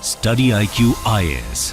Study IQ IAS,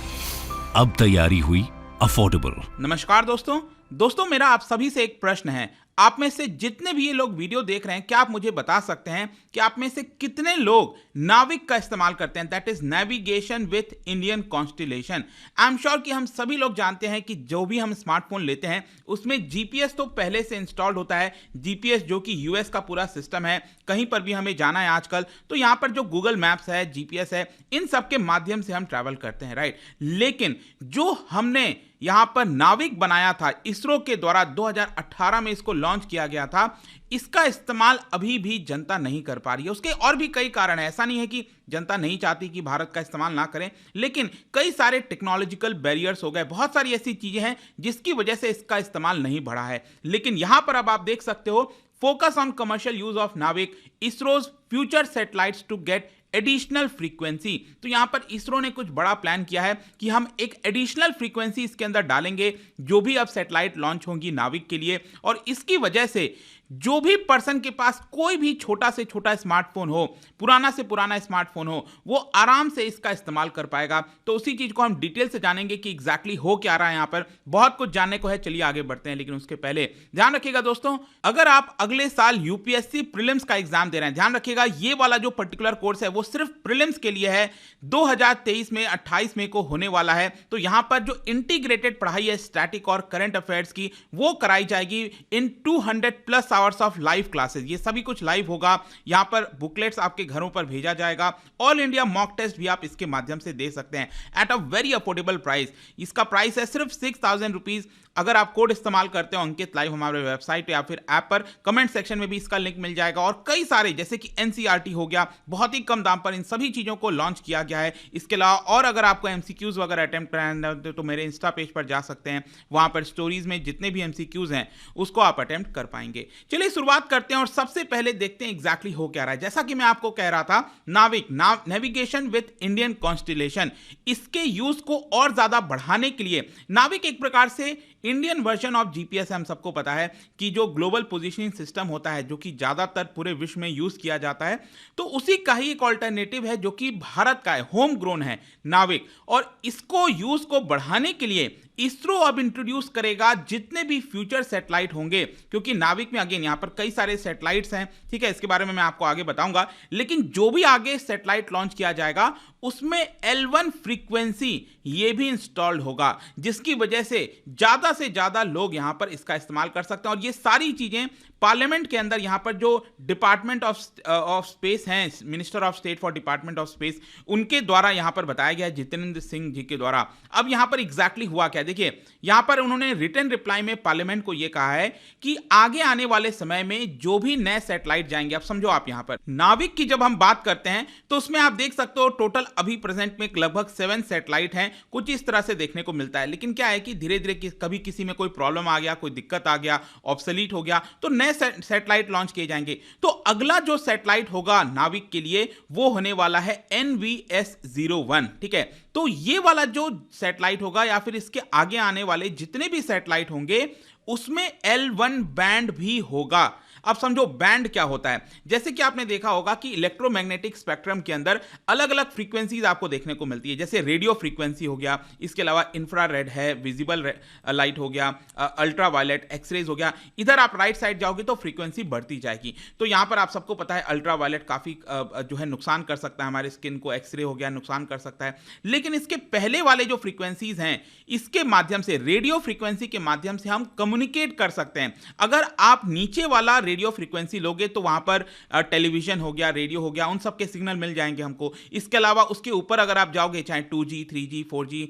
अब तैयारी हुई अफोर्डेबल। नमस्कार दोस्तों, मेरा आप सभी से एक प्रश्न है। आप में से जितने भी ये लोग वीडियो देख रहे हैं, क्या आप मुझे बता सकते हैं कि आप में से कितने लोग नाविक का इस्तेमाल करते हैं, that is navigation with Indian constellation. I am sure कि हम सभी लोग जानते हैं कि जो भी हम स्मार्टफोन लेते हैं उसमें जीपीएस तो पहले से इंस्टॉल्ड होता है। जीपीएस जो कि यूएस का पूरा सिस्टम है, कहीं पर भी हमें जाना है आजकल तो यहाँ पर जो गूगल मैप्स है, जीपीएस है, इन सब के माध्यम से हम ट्रैवल करते हैं, राइट। लेकिन जो हमने यहां पर नाविक बनाया था, इसरो के द्वारा 2018 में इसको लॉन्च किया गया था, इसका इस्तेमाल अभी भी जनता नहीं कर पा रही है। उसके और भी कई कारण है, ऐसा नहीं है कि जनता नहीं चाहती कि भारत का इस्तेमाल ना करें, लेकिन कई सारे टेक्नोलॉजिकल बैरियर्स हो गए, बहुत सारी ऐसी चीजें हैं जिसकी वजह से इसका इस्तेमाल नहीं बढ़ा है। लेकिन यहां पर अब आप देख सकते हो, focus on commercial use of NavIC, ISRO's future satellites to get additional frequency. तो यहां पर इसरो ने कुछ बड़ा प्लान किया है कि हम एक एडिशनल फ्रीक्वेंसी इसके अंदर डालेंगे जो भी अब सैटेलाइट लॉन्च होंगी नाविक के लिए, और इसकी वजह से जो भी पर्सन के पास कोई भी छोटा से छोटा स्मार्टफोन हो, पुराना से पुराना स्मार्टफोन हो, वो आराम से इसका इस्तेमाल कर पाएगा। तो उसी चीज को हम डिटेल से जानेंगे कि एग्जैक्टली हो क्या रहा है। यहां पर बहुत कुछ जानने को है, चलिए आगे बढ़ते हैं। लेकिन उसके पहले ध्यान रखिएगा दोस्तों, अगर आप अगले साल यूपीएससी प्रीलिम्स का एग्जाम दे रहे हैं, ध्यान रखिएगा ये वाला जो पर्टिकुलर कोर्स है वो सिर्फ प्रीलिम्स के लिए है। 2023 में 28 मई को होने वाला है। तो यहां पर जो इंटीग्रेटेड पढ़ाई है स्टैटिक और करंट अफेयर्स की, वो कराई जाएगी इन 200+ आवर्स ऑफ लाइव क्लासेस। ये सभी कुछ लाइव होगा। यहां पर बुकलेट्स आपके घरों पर भेजा जाएगा। ऑल इंडिया मॉक टेस्ट भी आप इसके माध्यम से दे सकते हैं at a very affordable price. इसका प्राइस है सिर्फ 6000 रुपीज। अगर आप कोड इस्तेमाल करते हो अंकित लाइव हमारे वेबसाइट या फिर ऐप पर, कमेंट सेक्शन में भी इसका लिंक मिल जाएगा। और कई सारे जैसे कि एनसीईआरटी हो गया, बहुत ही कम दाम पर इन सभी चीजों को लॉन्च किया गया है। इसके अलावा और अगर आपको एमसीक्यूज वगैरह अटेम्प्ट कराना है तो मेरे इंस्टा पेज पर जा सकते हैं, वहां पर स्टोरीज में जितने भी एमसीक्यूज हैं उसको आप अटेम्प्ट कर पाएंगे। चलिए शुरुआत करते हैं और सबसे पहले देखते हैं एग्जैक्टली हो क्या रहा है। जैसा कि मैं आपको कह रहा था, नाविक नेविगेशन विथ इंडियन कॉन्स्टिलेशन, इसके यूज को और ज्यादा बढ़ाने के लिए नाविक एक प्रकार से इंडियन वर्जन ऑफ जीपीएस है। हम सबको पता है कि जो ग्लोबल पोजीशनिंग सिस्टम होता है, जो कि ज्यादातर पूरे विश्व में यूज किया जाता है, तो उसी का ही एक ऑल्टरनेटिव है जो कि भारत का है, होम ग्रोन है नाविक। और इसको यूज को बढ़ाने के लिए इसरो अब इंट्रोड्यूस करेगा जितने भी फ्यूचर सैटेलाइट होंगे, क्योंकि नाविक में अगेन यहां पर कई सारे सैटेलाइट्स हैं, ठीक है, इसके बारे में मैं आपको आगे बताऊंगा। लेकिन जो भी आगे सैटेलाइट लॉन्च किया जाएगा उसमें L1 फ्रीक्वेंसी ये भी इंस्टॉल्ड होगा, जिसकी वजह से ज्यादा लोग यहां पर इसका इस्तेमाल कर सकते हैं। और ये सारी चीजें पार्लियामेंट के अंदर यहां पर जो डिपार्टमेंट ऑफ स्पेस हैं, minister of state for department of space, उनके द्वारा यहां पर बताया गया है, जितेंद्र सिंह जी के द्वारा। अब यहां पर एग्जैक्टली हुआ क्या, देखिए यहां पर उन्होंने रिटन रिप्लाई में पार्लियामेंट को यह कहा है कि आगे आने वाले समय में जो भी नए सैटेलाइट जाएंगे, अब समझो आप यहां पर नाविक की जब हम बात करते हैं तो उसमें आप देख सकते हो टोटल अभी प्रेजेंट में लगभग 7 सैटेलाइट हैं, कुछ इस तरह से देखने को मिलता है। लेकिन क्या है कि धीरे धीरे कभी किसी में कोई प्रॉब्लम आ गया, कोई दिक्कत आ गया, ऑब्सोलीट हो गया, तो नए सैटेलाइट लॉन्च किए जाएंगे। तो अगला जो सैटेलाइट होगा नाविक के लिए वो होने वाला है NVS-01, ठीक है। तो ये वाला जो सैटेलाइट होगा या फिर इसके आगे आने वाले जितने भी सैटेलाइट होंगे उसमें L1 बैंड भी होगा। अब समझो बैंड क्या होता है। जैसे कि आपने देखा होगा कि इलेक्ट्रोमैग्नेटिक स्पेक्ट्रम के अंदर अलग अलग फ्रीक्वेंसीज आपको देखने को मिलती है, जैसे रेडियो फ्रीक्वेंसी हो गया, इसके अलावा इंफ्रारेड है, विजिबल लाइट हो गया, अल्ट्रा वायलेट, एक्सरेज हो गया। इधर आप राइट साइड जाओगे तो फ्रीक्वेंसी बढ़ती जाएगी। तो यहां पर आप सबको पता है अल्ट्रा वायलेट काफी जो है नुकसान कर सकता है हमारे स्किन को, एक्सरे हो गया नुकसान कर सकता है। लेकिन इसके पहले वाले जो फ्रीक्वेंसीज हैं, इसके माध्यम से, रेडियो फ्रीक्वेंसी के माध्यम से हम कम्युनिकेट कर सकते हैं। अगर आप नीचे वाला रेडियो फ्रीक्वेंसी लोगे तो वहां पर टेलीविजन हो गया, रेडियो हो गया, उन सब के सिग्नल मिल जाएंगे हमको। इसके अलावा उसके ऊपर अगर आप जाओगे, चाहे 2G, 3G, 4G,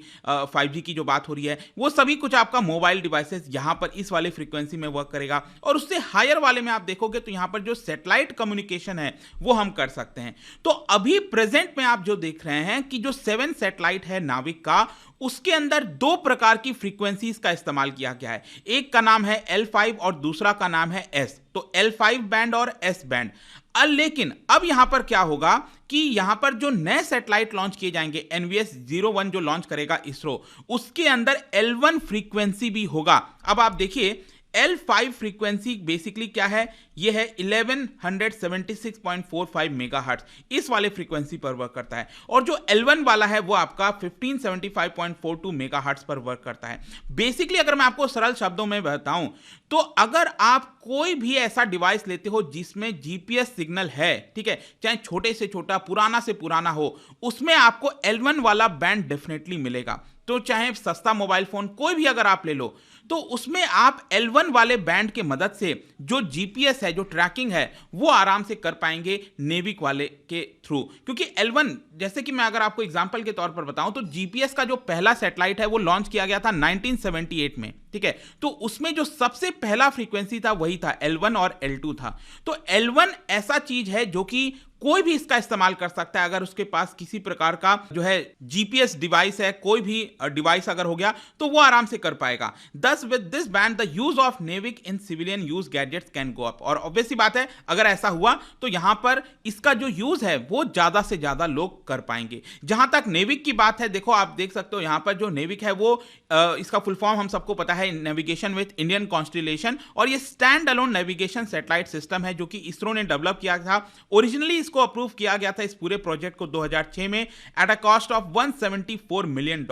5G की जो बात हो रही है, वो सभी कुछ आपका मोबाइल डिवाइसेस यहां पर इस वाले फ्रीक्वेंसी में वर्क करेगा। और उससे हायर वाले में आप देखोगे तो यहां पर जो सैटेलाइट कम्युनिकेशन है वो हम कर सकते हैं। तो अभी प्रेजेंट में आप जो देख रहे हैं कि जो 7 सैटेलाइट है नाविक का, उसके अंदर 2 प्रकार की फ्रीक्वेंसीज का इस्तेमाल किया गया है। एक का नाम है L5 और दूसरा का नाम है S। तो L5 बैंड और S बैंड। लेकिन अब यहां पर क्या होगा कि यहां पर जो नए सैटेलाइट लॉन्च किए जाएंगे, NVS-01 जो लॉन्च करेगा इसरो, उसके अंदर L1 फ्रीक्वेंसी भी होगा। अब आप देखिए L5 फ्रीक्वेंसी बेसिकली क्या है, ये है 1176.45 मेगाहर्ट्ज, इस वाले फ्रीक्वेंसी पर वर्क करता है। और जो L1 वाला है वो आपका 1575.42 मेगाहर्ट्ज पर वर्क करता है। बेसिकली अगर मैं आपको सरल शब्दों में बताऊं तो अगर आप कोई भी ऐसा डिवाइस लेते हो जिसमें जीपीएस सिग्नल है, ठीक है, चाहे छोटे से छोटा पुराना से पुराना हो, उसमें आपको L1 वाला बैंड डेफिनेटली मिलेगा। तो चाहे सस्ता मोबाइल फोन कोई भी अगर आप ले लो तो उसमें आप L1 वाले बैंड के मदद से जो जीपीएस है, जो ट्रैकिंग है, वो आराम से कर पाएंगे नेविक वाले के थ्रू। क्योंकि L1, जैसे कि मैं अगर आपको एग्जांपल के तौर पर बताऊं तो जीपीएस का जो पहला सैटेलाइट है वो लॉन्च किया गया था 1978 में, ठीक है। तो उसमें जो सबसे पहला फ्रीक्वेंसी था वही था L1 और L2 था। तो L1 ऐसा चीज है जो कि कोई भी इसका इस्तेमाल कर सकता है। अगर उसके पास किसी प्रकार का जो है जीपीएस डिवाइस है, कोई भी डिवाइस अगर हो गया तो वो आराम से कर पाएगा। Thus with this band the use of NAVIC in civilian use gadgets can go up। और ऑब्वियस सी बात है अगर ऐसा हुआ तो यहां पर इसका जो यूज है वो ज्यादा से ज्यादा लोग कर पाएंगे। जहां तक नेविक की बात है, देखो आप देख सकते हो यहां पर जो नेविक है वो इसका फुल फॉर्म हम सबको पता है, नेविगेशन विद इंडियन कॉन्स्टिलेशन। और ये stand alone navigation satellite system है जो कि इसरो ने डेवलप किया था। ओरिजिनली इसको अप्रूव किया गया था इस पूरे प्रोजेक्ट को 2006 में at a cost of $174 million.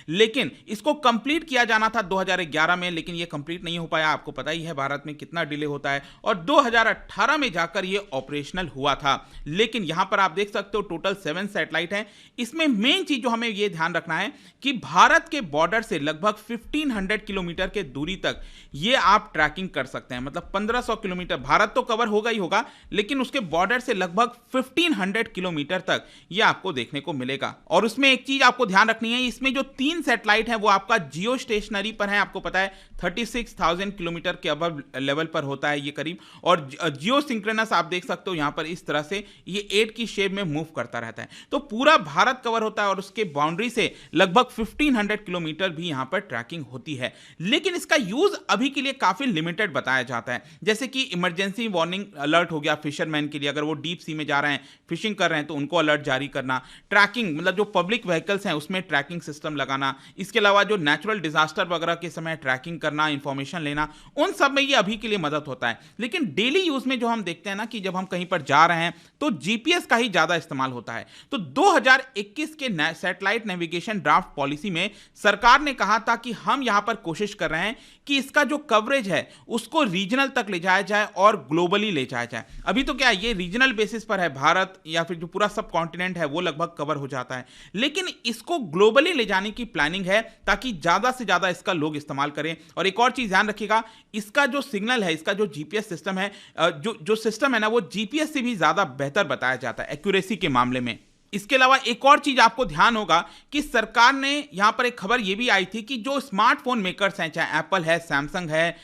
लेकिन इसको कंप्लीट किया जाना था 2011 में, लेकिन ये कंप्लीट नहीं हो पाया। आपको पता ही है भारत में कितना डिले होता है। और 2018 में जाकर ये ऑपरेशनल हुआ था। लेकिन यहां पर आप देख सकते हो टोटल 7 सैटेलाइट हैं। इसमें मेन चीज जो हमें ये ध्यान रखना है कि भारत के बॉर्डर से लगभग 1500 किलोमीटर के दूरी तक ये आप ट्रैकिंग कर सकते हैं। मतलब 1500 किलोमीटर भारत तो कवर होगा ही होगा, लेकिन उसके बॉर्डर से लगभग 1500 किलोमीटर तक ये आपको देखने को मिलेगा। और उसमें एक चीज आपको ध्यान रखनी है, इसमें जो 3 सैटेलाइट हैं वो आपका जियो स्टेशनरी पर है। आपको पता है 36,000 किलोमीटर के अबव लेवल पर होता है ये करीब। और जियो सिंक्रोनस आप देख सकते हो यहां पर इस तरह से ये 8 की शेप में मूव करता रहता है। तो पूरा भारत कवर होता है और उसके बाउंड्री से लगभग 1500 किलोमीटर भी यहां पर ट्रैकिंग होती है। लेकिन इसका यूज अभी के लिए काफी लिमिटेड बताया जाता है। जैसे कि इमरजेंसी वार्निंग अलर्ट हो गया फिशरमैन के लिए, अगर वो डीप सी में जा रहे हैं, फिशिंग कर रहे हैं, तो उनको अलर्ट जारी करना। ट्रैकिंग मतलब जो पब्लिक व्हीकल्स हैं उसमें ट्रैकिंग सिस्टम लगाना। इसके अलावा जो नेचुरल डिजास्टर वगैरह के समय ट्रैकिंग करना, इंफॉर्मेशन लेना, उन सब में ये अभी के लिए मदद होता है। लेकिन डेली यूज में जो हम देखते हैं ना कि जब हम कहीं पर जा रहे हैं तो जीपीएस का ही ज्यादा इस्तेमाल होता है। तो 2021 के सैटेलाइट नेविगेशन ड्राफ्ट पॉलिसी में सरकार ने कहा था कि हम यहां पर कोशिश कर रहे हैं कि इसका जो कवरेज है उसको रीजनल तक ले जाया जाए और ग्लोबली ले जाया जाए। अभी तो क्या ये रीजनल बेसिस पर है, भारत या फिर जो पूरा सब कॉन्टिनेंट है वो लगभग कवर हो जाता है, लेकिन इसको ग्लोबली ले जाने की प्लानिंग है ताकि ज्यादा से ज्यादा इसका लोग इस्तेमाल करें। और एक और चीज ध्यान रखिएगा, इसका जो सिग्नल है, इसका जो जीपीएस सिस्टम है, जो सिस्टम है ना, वो जीपीएस से भी ज्यादा बेहतर बताया जाता है एक्यूरेसी के मामले में। इसके अलावा एक और चीज आपको ध्यान होगा कि सरकार ने यहां पर एक खबर यह भी आई थी कि जो स्मार्टफोन मेकर्स हैं, चाहे एप्पल है, सैमसंग है,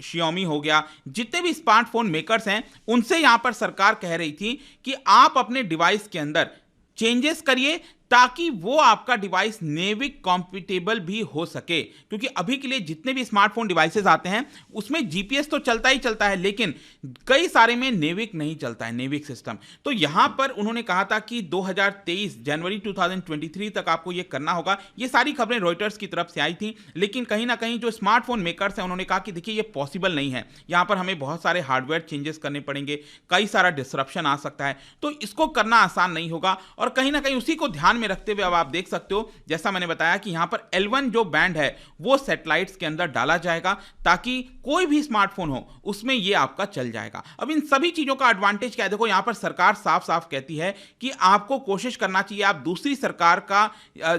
शियोमी हो गया, जितने भी स्मार्टफोन मेकर्स हैं, उनसे यहां पर सरकार कह रही थी कि आप अपने डिवाइस के अंदर चेंजेस करिए ताकि वो आपका डिवाइस नेविक कॉम्पिटेबल भी हो सके। क्योंकि अभी के लिए जितने भी स्मार्टफोन डिवाइसेस आते हैं उसमें जीपीएस तो चलता ही चलता है, लेकिन कई सारे में नेविक नहीं चलता है, नेविक सिस्टम। तो यहां पर उन्होंने कहा था कि 2023 जनवरी 2023 तक आपको ये करना होगा। ये सारी खबरें रॉयटर्स की तरफ से आई थी, लेकिन कहीं ना कहीं जो स्मार्टफोन मेकर्स हैं उन्होंने कहा कि देखिए ये पॉसिबल नहीं है, यहां पर हमें बहुत सारे हार्डवेयर चेंजेस करने पड़ेंगे, कई सारा डिसरप्शन आ सकता है, तो इसको करना आसान नहीं होगा। और कहीं ना कहीं उसी को ध्यान में रखते हुए अब आप देख सकते हो, जैसा मैंने बताया कि यहां पर L1 जो बैंड है वो सैटेलाइट्स के अंदर डाला जाएगा ताकि कोई भी स्मार्टफोन हो उसमें ये आपका चल जाएगा। अब इन सभी चीजों का एडवांटेज क्या है, देखो यहां पर सरकार साफ साफ कहती है कि आपको कोशिश करना चाहिए आप दूसरी सरकार का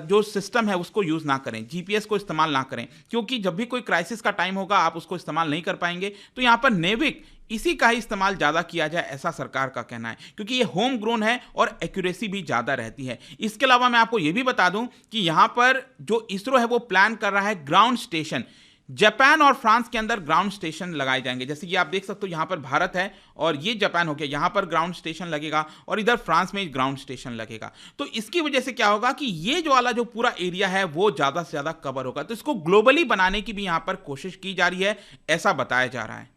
जो सिस्टम है उसको यूज ना करें, जीपीएस को इस्तेमाल ना करें, क्योंकि जब भी कोई क्राइसिस का टाइम होगा आप उसको इस्तेमाल नहीं कर पाएंगे। तो यहां पर नेविक इसी का ही इस्तेमाल ज्यादा किया जाए, ऐसा सरकार का कहना है, क्योंकि ये होम ग्रोन है और एक्यूरेसी भी ज्यादा रहती है। इसके अलावा मैं आपको यह भी बता दूं कि यहां पर जो इसरो है वो प्लान कर रहा है ग्राउंड स्टेशन, जापान और फ्रांस के अंदर ग्राउंड स्टेशन लगाए जाएंगे। जैसे कि आप देख सकते हो यहां पर भारत है और ये जापान हो गया, यहां पर ग्राउंड स्टेशन लगेगा और इधर फ्रांस में ग्राउंड स्टेशन लगेगा। तो इसकी वजह से क्या होगा कि ये जो वाला जो पूरा एरिया है वो ज्यादा से ज्यादा कवर होगा। तो इसको ग्लोबली बनाने की भी यहां पर कोशिश की जा रही है, ऐसा बताया जा रहा है।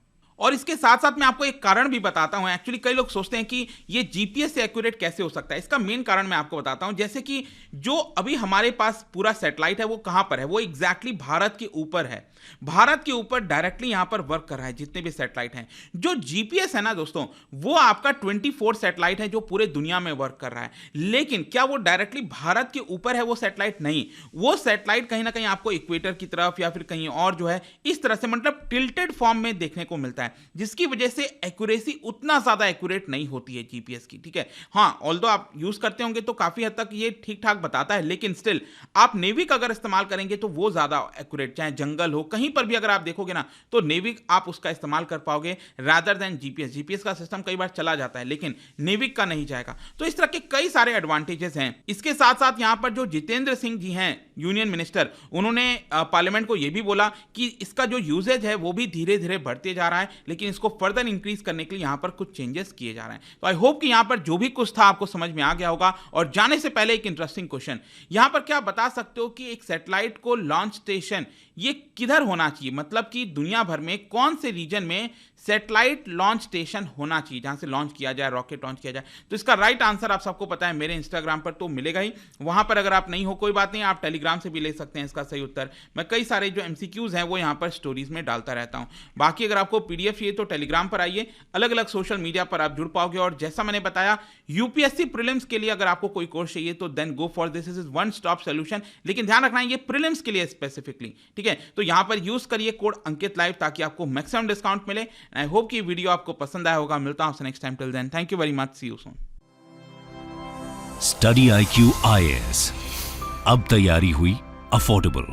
और इसके साथ साथ मैं आपको एक कारण भी बताता हूं। एक्चुअली कई लोग सोचते हैं कि ये जीपीएस से एक्यूरेट कैसे हो सकता है। इसका मेन कारण मैं आपको बताता हूं। जैसे कि जो अभी हमारे पास पूरा सैटेलाइट है वो कहां पर है, वो एग्जैक्टली भारत के ऊपर है। भारत के ऊपर डायरेक्टली यहां पर वर्क कर रहा है जितने भी सैटेलाइट हैं। जो जीपीएस है ना दोस्तों, वो आपका 24 सैटेलाइट है जो पूरे दुनिया में वर्क कर रहा है। लेकिन क्या वो डायरेक्टली भारत के ऊपर है वो सैटेलाइट? नहीं, वो सैटेलाइट कहीं ना कहीं आपको इक्वेटर की तरफ या फिर कहीं और जो है इस तरह से, मतलब टिल्टेड फॉर्म में देखने को मिलता है, जिसकी वजह से एक्यूरेसी उतना ज्यादा एक्यूरेट नहीं होती है जीपीएस की। ठीक है, हाँ, ऑल्दो आप यूज करते होंगे तो काफी हद तक ये ठीक ठाक बताता है, लेकिन स्टिल आप नेविक अगर इस्तेमाल करेंगे तो वो ज्यादा एक्यूरेट, चाहे जंगल हो कहीं पर भी अगर आप देखोगे ना तो नेविक आप उसका इस्तेमाल कर पाओगे रादर देन जीपीएस। जीपीएस का सिस्टम कई बार चला जाता है लेकिन नेविक का नहीं जाएगा। तो इस तरह के कई सारे एडवांटेजेस हैं। इसके साथ साथ यहां पर जो जितेंद्र सिंह जी हैं यूनियन मिनिस्टर, उन्होंने पार्लियामेंट को यह भी बोला कि इसका जो यूजेज है वो भी धीरे धीरे बढ़ते जा रहा है, लेकिन इसको फर्दर इंक्रीज करने के लिए यहां पर कुछ चेंजेस किए जा रहे हैं। तो आई होप कि यहां पर जो भी कुछ था आपको समझ में आ गया होगा। और जाने से पहले एक इंटरेस्टिंग क्वेश्चन, यहां पर क्या बता सकते हो कि एक सैटेलाइट को लॉन्च स्टेशन ये किधर होना चाहिए, मतलब कि दुनिया भर में कौन से रीजन में सैटेलाइट लॉन्च स्टेशन होना चाहिए जहां से लॉन्च किया जाए, रॉकेट लॉन्च किया जाए? तो इसका राइट आंसर आप सबको पता है, मेरे इंस्टाग्राम पर तो मिलेगा ही। वहां पर अगर आप नहीं हो कोई बात नहीं, आप टेलीग्राम से भी ले सकते हैं इसका सही उत्तर। मैं कई सारे जो एमसीक्यूज हैं वो यहां पर स्टोरीज में डालता रहता हूं। बाकी अगर आपको पीडीएफ चाहिए तो टेलीग्राम पर आइए, अलग अलग सोशल मीडिया पर आप जुड़ पाओगे। और जैसा मैंने बताया, यूपीएससी प्रीलिम्स के लिए अगर आपको कोई कोर्स चाहिए तो then go for this, is one stop solution. लेकिन ध्यान रखना है ये प्रीलिम्स के लिए स्पेसिफिकली, ठीक है? तो यहां पर यूज करिए कोड अंकित लाइव ताकि आपको मैक्सिमम डिस्काउंट मिले। आई होप कि वीडियो आपको पसंद आया होगा। मिलता हूं आपसे next time. Till then, thank you very much, see you soon. Study IQ IAS, अब तैयारी हुई अफोर्डेबल।